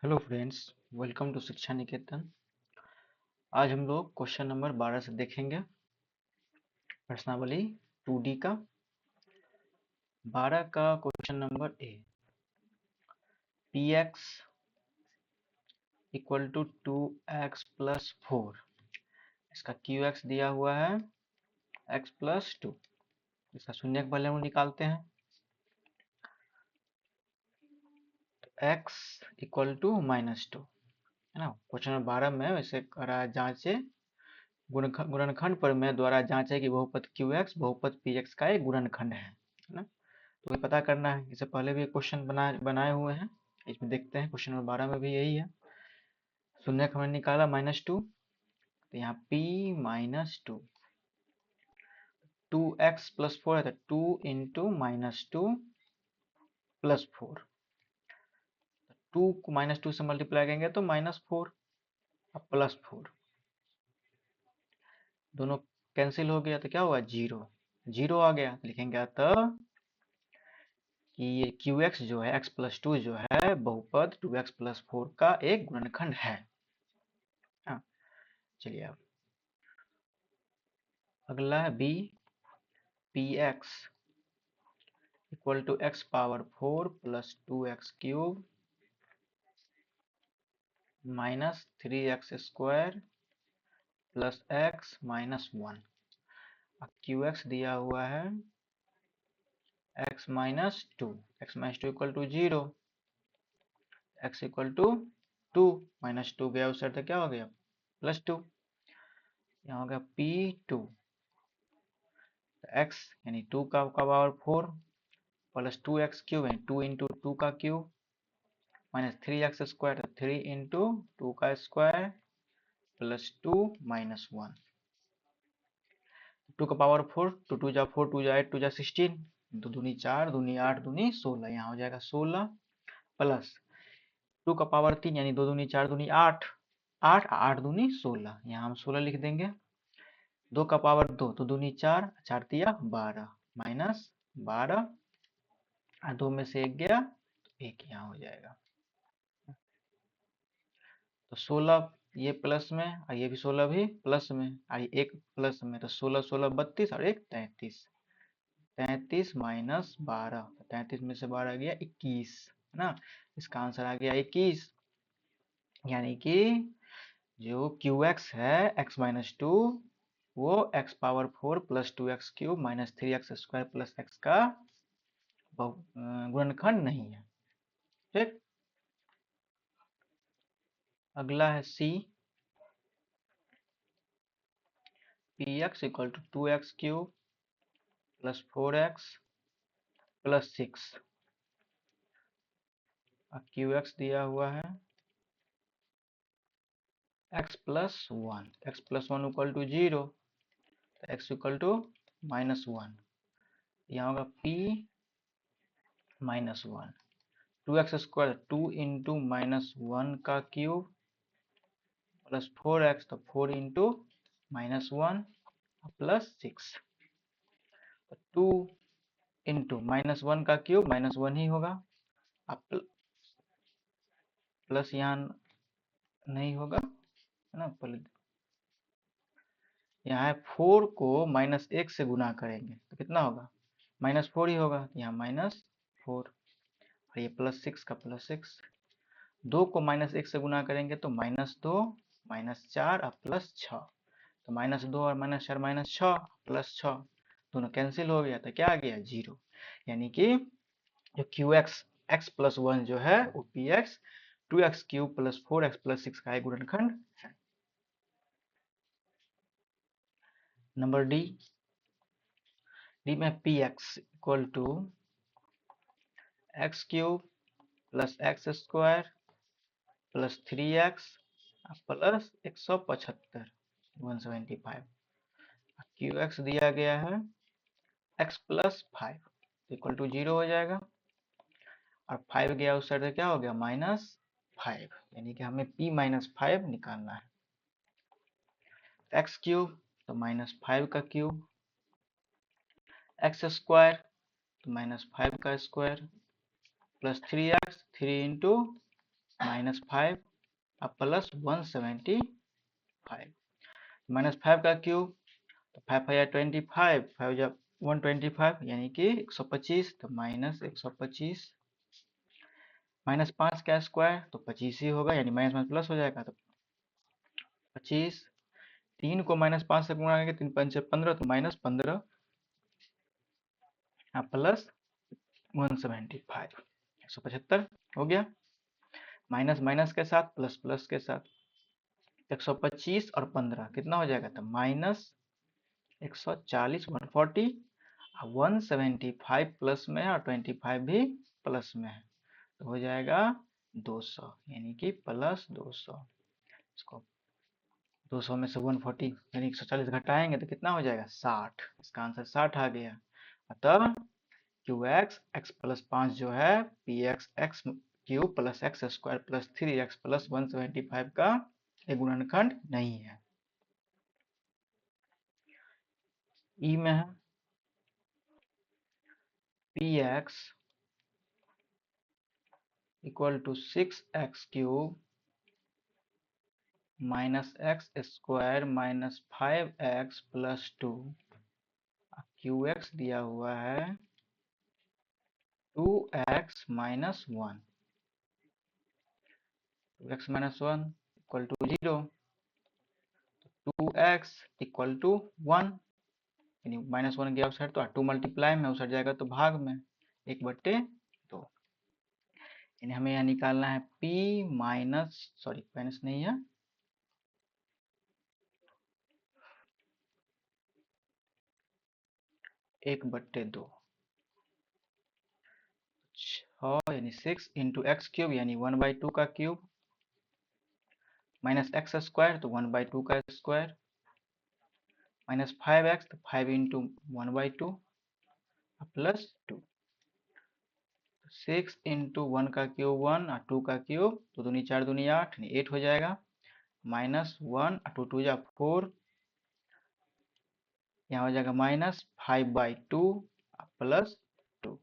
Hello friends, welcome to शिक्षा निकेतन। आज हम लोग क्वेश्चन नंबर 12 से देखेंगे प्रश्नावली 2D का। 12 का question number A, px equal to 2x plus 4। इसका qx दिया हुआ है x प्लस 2। इसका शून्य पहले हम निकालते हैं। x इक्वल टू -2 है ना। क्वेश्चन नंबर 12 में वैसे करा जांचे गुणनखंड प्रमेय द्वारा जांचे कि बहुपद qx बहुपद px का एक गुणनखंड है ना। तो ये पता करना है। इससे पहले भी क्वेश्चन बनाए हुए हैं, इसमें देखते हैं। क्वेश्चन नंबर 12 में भी यही है। शून्य हमने निकाला -2, तो यहाँ p -2, 2x प्लस 4 है तो 2 इंटू -2 प्लस 4। 2 को -2 से मल्टीप्लाई करेंगे तो -4 और प्लस 4 दोनों कैंसिल हो गया तो क्या हुआ, 0 0 आ गया। तो लिखेंगे अतः कि ये qx जो है x प्लस 2 जो है बहुपद 2x प्लस 4 का एक गुणनखंड है। हाँ, चलिए अब अगला है b, px equal to x power 4 plus 2x cube minus 3x square plus x minus 1। अब qx दिया हुआ है x minus 2 equal to 0, x equal to 2 -2 गया उस साइड तो क्या हो गया, +2। यहाँ हो गया p2 x यानी 2 का पावर 4 प्लस 2x क्यूब यानी 2 इंटू 2 का cube minus 3x square 3 into 2 का स्क्वायर प्लस 2 माइनस 1। 2 का पावर 4, 2 2 जा 4, 2 जा 8, 2 जा 16, 2 दूनी 4, दूनी 8, दूनी 16। यहाँ हो जाएगा 16 प्लस 2 का पावर 3 यानी 2 दूनी 4, दूनी 8, 8 8 दूनी 16। यहाँ हम 16 लिख देंगे। 2 का पावर 2 तो दूनी 4, 4 तिया 12 माइनस 12 और 2 में से 1 गया तो 1 यहाँ हो जाएगा। तो 16 ये प्लस में और ये भी 16 भी प्लस में और ये 1 प्लस में, तो 16 16 32 और 1 33। 33 माइनस 12, 33 में से 12 गया 21 है ना। इसका आंसर आ गया 21। यानी कि जो qx है x माइनस 2 वो x power 4 plus 2x cube minus 3x square plus x का गुणनखंड नहीं है। ठीक, अगला है c, px equal to 2x cube plus 4x plus 6 और qx दिया हुआ है x plus 1, x plus 1 equal to 0, तो x इक्वल टू -1। यहाँ होगा p -1, 2x स्क्वायर 2 इंटू -1 का क्यूब प्लस 4x तो 4 इंटू -1 प्लस 6। 2 इंटू -1 का क्यूब -1 ही होगा, अब प्लस यहाँ नहीं होगा है ना। पहले यहाँ है 4 को -1 से गुना करेंगे तो कितना होगा, -4 ही होगा। यहाँ -4 और ये +6 का +6। 2 को -1 से गुना करेंगे तो -2 -4 और +6। तो -2 और -4 -6 +6 दोनों कैंसिल हो गया तो क्या आ गया, 0। यानी कि जो qx x प्लस 1 जो है वो px 2x cube plus 4x plus 6 का एक गुणनखंड है। नंबर डी, डी में px equal to x cube plus x square plus 3x plus 175 175। qx दिया गया है x प्लस 5 इक्वल टू 0 हो जाएगा और 5 गया उस साइड से क्या हो गया, -5। यानी कि हमें p -5 निकालना है। x क्यूब तो -5 का क्यूब, x स्क्वायर तो -5 का स्क्वायर प्लस 3x 3 इंटू -5 अब प्लस 175, -5 का क्यूब तो 5 या 25, 5 या 125 यानी कि 125, तो -125, -5 का स्क्वायर तो 25 ही होगा, यानी माइनस प्लस हो जाएगा, तो 25, 3 को -5 से गुणा करेंगे 3 5 15, तो -15 प्लस 175, 175 हो गया, माइनस माइनस के साथ प्लस प्लस के साथ 125 और 15 कितना हो जाएगा, तो -140, 140, 175 प्लस में है और 25 भी प्लस में है, तो हो जाएगा 200, यानी कि प्लस 200। इसको 200 में से 140 यानी 140 घटाएंगे तो कितना हो जाएगा, 60। इसका आंसर 60 आ गया। अतः क्यू एक्स प्लस 5 जो है P X cube plus X square plus 3x plus 175 का एक गुणनखंड नहीं है। ई में है P X equal to 6x cube minus X square minus 5x plus 2, Q X दिया हुआ है 2x minus 1, 2x minus 1 equal to 0, 2x equal to 1, यानी -1 गया उस साइड तो 2 मल्टीप्लाई में उस साइड जाएगा तो भाग में 1/2, यानी हमें यहाँ निकालना है p माइनस माइनस नहीं है 1/2, 6 यानी 6 इंटू एक्स क्यूब यानी 1/2 का क्यूब माइनस एक्स स्क्वायर तो 1/2 का स्क्वायर माइनस 5x तो 5 इंटू 1/2 प्लस 2, 6 इंटू 1 का क्यूब 1 और 2 का क्यूब तो दूनी 4 दूनी 8 यानी 8 हो जाएगा, -1 और 2 2 जा 4, यहाँ हो जाएगा -5/2 प्लस 2,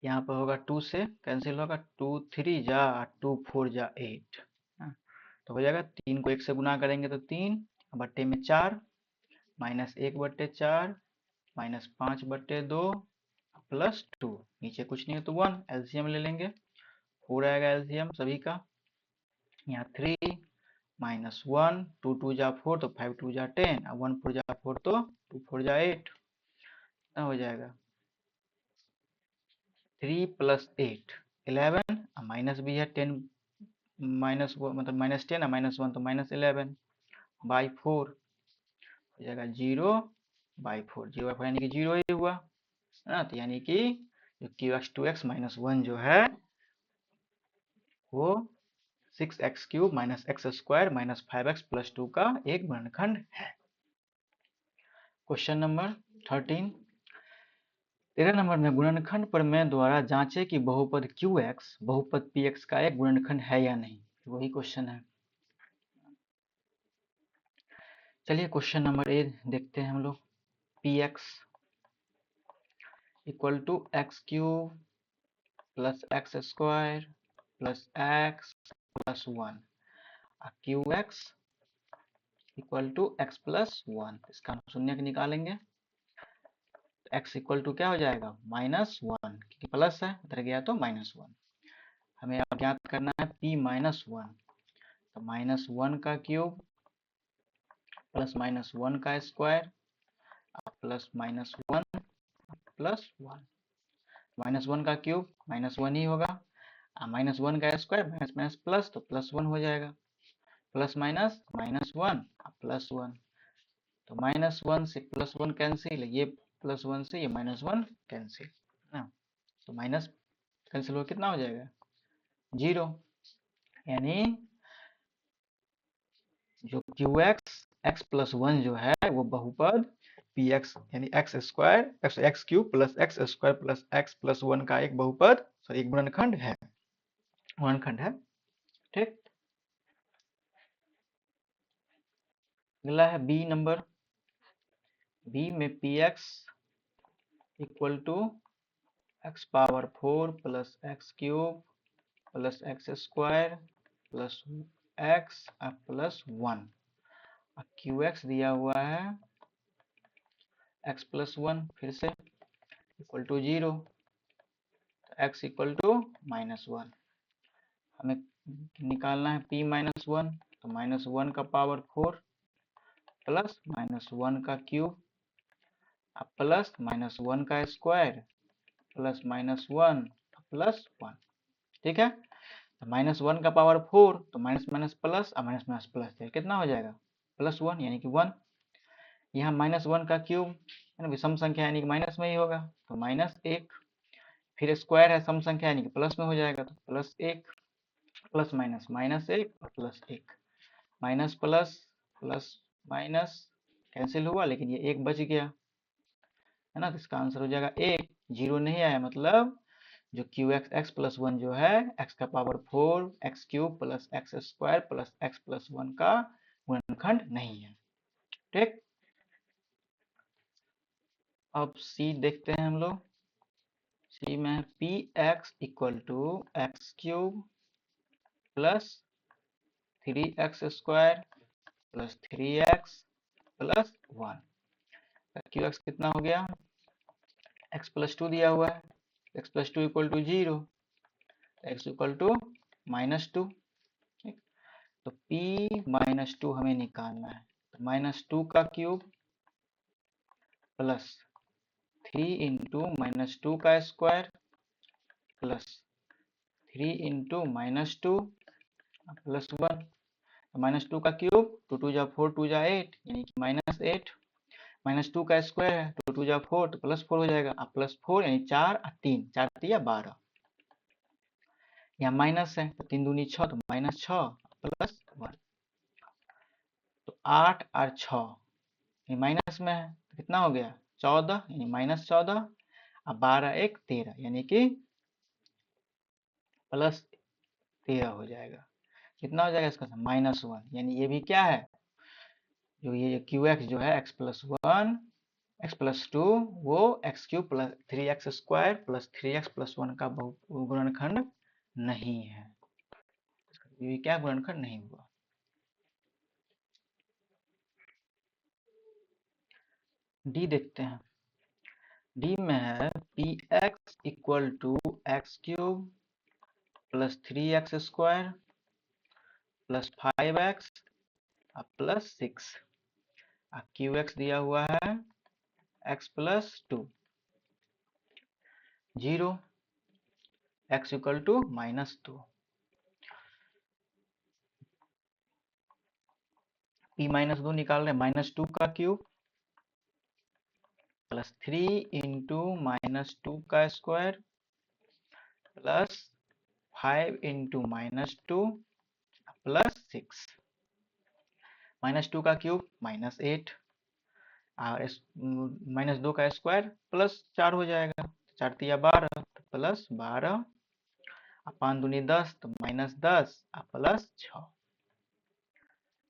यहाँ पर होगा 2 से कैंसिल होगा, 2 3 जा 2 4 जा 8, तो हो जाएगा 3 को 1 से गुना करेंगे तो 3 बट्टे में 4 -1/4 -5/2 प्लस 2, नीचे कुछ नहीं है तो 1 एलसीएम ले लेंगे, 4 आएगा एलसीएम सभी का, यहाँ 3 -1 2 2 जा 4 तो 5 2 जा 10 और 1 4 जा 4 तो 2 4 जा 8, हो जाएगा 3 प्लस 8 11, माइनस भी है 10 माइनस मतलब -10 -1 तो -11 बाई 4 हो जाएगा 0/4, 0/4 यानी कि 0 ही हुआ ना, तो यानी कि जो QX 2x माइनस 1 जो है वो 6x cube minus X square minus 5x plus 2 का एक गुणनखंड है। क्वेश्चन नंबर 13, 13 नंबर में गुणनखंड प्रमेय द्वारा जांचे कि बहुपद QX बहुपद PX का एक गुणनखंड है या नहीं, वही क्वेश्चन है। चलिए क्वेश्चन नंबर ए देखते हैं हम लोग, PX equal to X cube plus X square plus X plus 1, QX equal to X plus 1, इसका हम शून्य निकालेंगे, x इक्वल टू क्या हो जाएगा -1, क्योंकि प्लस है उधर गया तो -1, हमें अब ज्ञात करना है p -1, तो -1 का क्यूब प्लस -1 का स्क्वायर प्लस -1 प्लस 1, -1 का क्यूब -1 ही होगा, -1 का स्क्वायर माइनस माइनस प्लस तो +1 हो जाएगा, प्लस माइनस -1 प्लस 1, तो -1 से +1 कैंसिल, ये +1 से ये -1 कैंसिल ना, तो माइनस कैंसिल हो कितना हो जाएगा 0, यानी जो QX x प्लस 1 जो है वो बहुपद PX यानी x square x cube plus X square plus X plus 1 का एक बहुपद सॉरी एक गुणनखंड है, ठीक। अगला है बी नंबर, बी में PX equal to X power 4 plus X cube plus X square plus X plus 1। Q X दिया हुआ है एक्स प्लस 1 फिर से equal to 0, X equal to -1। हमें निकालना है p माइनस 1, तो -1 का पावर 4 प्लस -1 का क्यूब प्लस -1 का स्क्वायर प्लस -1 प्लस 1। ठीक है, तो -1 का पावर 4, तो माइनस माइनस प्लस और माइनस माइनस प्लस है, कितना हो जाएगा +1 यानी कि 1। यहाँ -1 का क्यूब है ना, विषम संख्या यानी कि माइनस में ही होगा, तो -1। फिर स्क्वायर है सम संख्या यानी कि प्लस में हो जाएगा, तो +1 प्लस माइनस -1 और +1। Minus plus plus minus cancel हुआ, लेकिन ये 1 बच गया है ना, तो इसका आंसर हो जाएगा 1। 0 नहीं आया, मतलब जो क्यू एक्स प्लस 1 जो है एक्स का power 4 x cube plus X square plus X plus 1 का गुणनखंड नहीं है। ठीक, अब सी देखते हैं हम लोग। सी में P X equal to X cube plus 3x square plus 3x plus 1। Q X कितना हो गया, x प्लस 2 दिया हुआ है, x plus 2 equal to 0, x equal to -2। तो p -2 हमें निकालना है, तो -2 का क्यूब प्लस 3 इंटू -2 का स्क्वायर प्लस 3 इंटू -2 प्लस 1। -2 का क्यूब 2 2 जा 4 2 जा 8 यानी कि -8। -2 का स्क्वायर है, 2 2 जा 4 तो +4 हो जाएगा, अब +4 यानी 4 और 3, 4 3 12। यहाँ माइनस है तो 3 दूनी 6, तो -6 प्लस 1। तो 8 और 6 ये माइनस में है, तो कितना हो गया 14 यानी -14 और 12 1 13 यानी कि +13 हो जाएगा। कितना हो जाएगा इसका -1, यानी ये भी क्या है, जो ये क्यू एक्स जो है x प्लस 1 x प्लस 2 वो x cube plus 3x square plus 3x plus 1 का गुणनखंड नहीं है, ये क्या गुणनखंड नहीं हुआ। डी देखते हैं। डी में है P X equal to X cube plus 3x square plus 5x plus 6। Q X दिया हुआ है x plus 2 0, x equal to -2। p -2 निकाल रहे हैं, -2 का क्यूब प्लस 3 इंटू -2 का स्क्वायर प्लस 5 इंटू -2 प्लस 6। -2 का क्यूब -8 और -2 का स्क्वायर प्लस 4 हो जाएगा, 4 तिया 12 तो प्लस 12 और 5 दूनी 10 तो -10 और प्लस 6।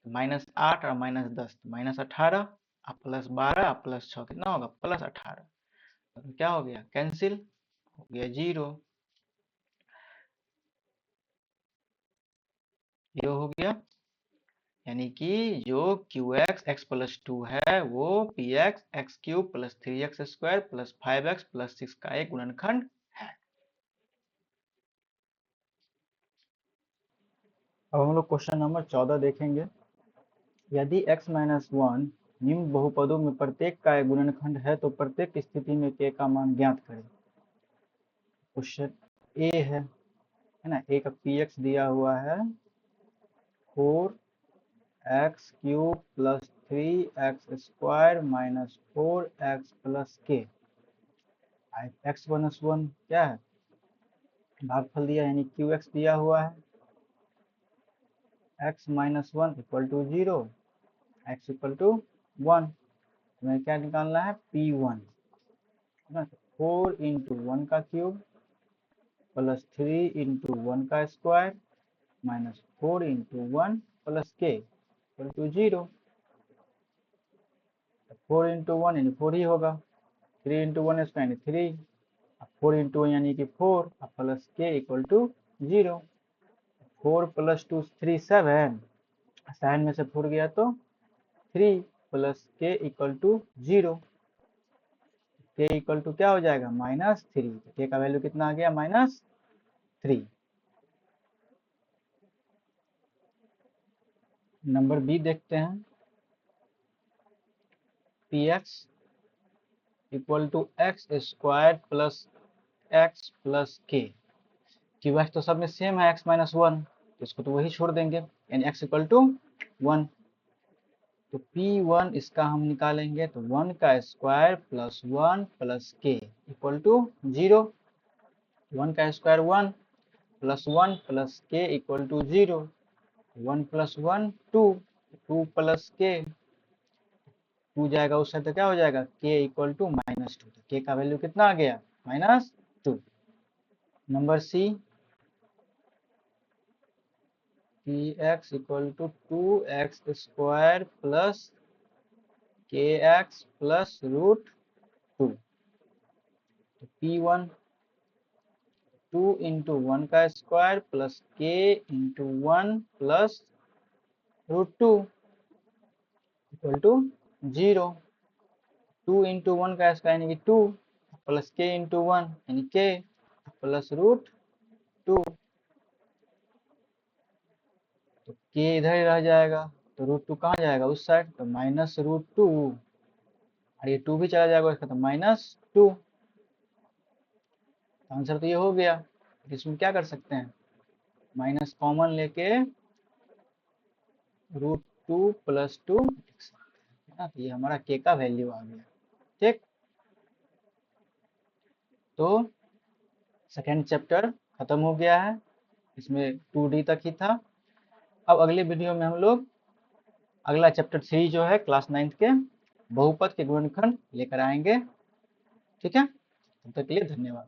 -8 और -10 तो -18 और प्लस 12 और प्लस 6 कितना होगा +18। तो क्या हो गया कैंसिल हो गया 0 हो गया, यानी कि जो क्यू एक्स प्लस 2 है वो P X cube plus 3x square plus 5x plus 6 का एक गुणनखंड है। अब हम लोग क्वेश्चन नंबर 14 देखेंगे। यदि x माइनस 1 निम्न बहुपदों में प्रत्येक का एक गुणनखंड है तो प्रत्येक स्थिति में k का मान ज्ञात करें। क्वेश्चन ए है ना, ए का पी एक्स दिया हुआ है 4x cube plus 3x square minus 4x plus के। x माइनस 1 क्या है, भागफल दिया यानी क्यू एक्स दिया हुआ है x minus 1 equal to 0, x equal to 1। हमें क्या निकालना है p1 है ना, 4 इंटू 1 का क्यूब प्लस 3 इंटू 1 का स्क्वायर माइनस 4 इंटू 1 प्लस के इक्वल टू 0। 4 इंटू 1 यानी 4 ही होगा, 3 इंटू 1 यानी 3 4 इंटू यानी कि 4 प्लस के इक्वल टू 0। 4 प्लस 2 3 7, 7 में से 4 गया तो 3 प्लस के इक्वल टू 0। के इक्वल टू क्या हो जाएगा -3। के का वैल्यू कितना आ गया -3। नंबर बी देखते हैं। P X equal to X square plus X plus K. Q X तो सब में सेम है x माइनस 1, तो इसको तो वही छोड़ देंगे, यानी x इक्वल टू 1। तो P1 इसका हम निकालेंगे तो 1 का स्क्वायर प्लस 1 प्लस के इक्वल टू 0। 1 का स्क्वायर 1 प्लस 1 प्लस के इक्वल टू 0। 1 प्लस 1 2, 2 प्लस के 2 जाएगा उस साइड तो क्या हो जाएगा के इक्वल टू -2। तो के का वैल्यू कितना आ गया -2। Number C px equal to 2x square plus kx plus root 2। तो P1 2 इंटू 1 का square plus k into 1 plus root 2 equal to 0। 2 into 1 का स्क्वायर यानी कि 2 प्लस k इंटू 1 यानी k प्लस रूट 2। तो k इधर ही रह जाएगा, तो रूट 2 कहाँ जाएगा उस साइड, तो माइनस रूट 2, और ये 2 भी चला जाएगा इसका, तो -2। आंसर तो ये हो गया। इसमें क्या कर सकते हैं, माइनस कॉमन लेके रूट 2 प्लस 2 है ना, तो ये हमारा के का वैल्यू आ गया। ठीक, तो सेकेंड चैप्टर खत्म हो गया है, इसमें 2D तक ही था। अब अगले वीडियो में हम लोग अगला चैप्टर 3 जो है क्लास 9th के बहुपद के गुणनखंड लेकर आएंगे। ठीक है, तब तक के लिए धन्यवाद।